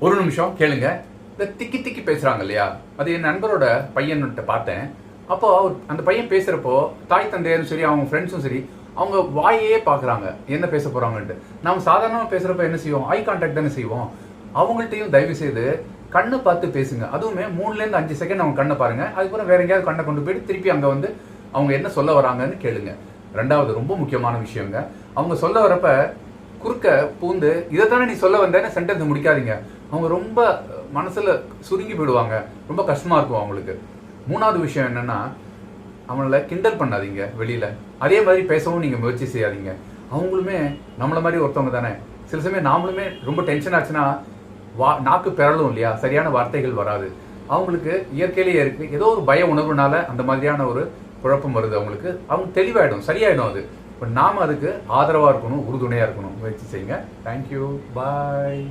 ஒரு நிமிஷம் கேளுங்க. இந்த திக்கி திக்கி பேசுறாங்க இல்லையா, அது என் நண்பரோட பையன்கிட்ட பார்த்தேன். அப்போ அந்த பையன் பேசுறப்போ தாய் தந்தையரும் சரி அவங்க ஃப்ரெண்ட்ஸும் சரி அவங்க வாயே பார்க்குறாங்க என்ன பேச போறாங்கன்ட்டு. நம்ம சாதாரணமாக பேசுறப்ப என்ன செய்வோம், ஐ கான்டாக்ட் தானே செய்வோம். அவங்கள்ட்டையும் தயவு செய்து கண்ணை பார்த்து பேசுங்க. அதுவுமே 3லேருந்து 5 செகண்ட் அவங்க கண்ணை பாருங்க. அதுக்கப்புறம் வேற எங்கேயாவது கண்ணை கொண்டு போயிட்டு திருப்பி அங்கே வந்து அவங்க என்ன சொல்ல வராங்கன்னு கேளுங்க. ரெண்டாவது ரொம்ப முக்கியமான விஷயங்க, அவங்க சொல்ல வரப்ப குறுக்க பூந்து இதைத்தானே நீ சொல்ல வந்தேன்னு சென்டென்ஸ் முடிக்காதீங்க. அவங்க ரொம்ப மனசுல சுருங்கி போயிடுவாங்க, ரொம்ப கஷ்டமா இருக்கும் அவங்களுக்கு. மூணாவது விஷயம் என்னன்னா, அவங்கள கிண்டல் பண்ணாதீங்க வெளியில. அதே மாதிரி பேசவும் நீங்க முயற்சி செய்யாதீங்க. அவங்களுமே நம்மள மாதிரி ஒருத்தவங்க தானே. சில சமயம் நாமளுமே ரொம்ப டென்ஷன் ஆச்சுன்னா நாக்கு பிறலும் இல்லையா, சரியான வார்த்தைகள் வராது. அவங்களுக்கு இயற்கையிலேயே இருக்கு, ஏதோ ஒரு பய உணர்வுனால அந்த மாதிரியான ஒரு குழப்பம் வருது அவங்களுக்கு. அவங்க தெளிவாயிடும், சரியாயிடும் அது. இப்போ நாம அதுக்கு ஆதரவா இருக்கணும், உறுதுணையா இருக்கணும். முயற்சி செய்யுங்க. தேங்க்யூ, பாய்.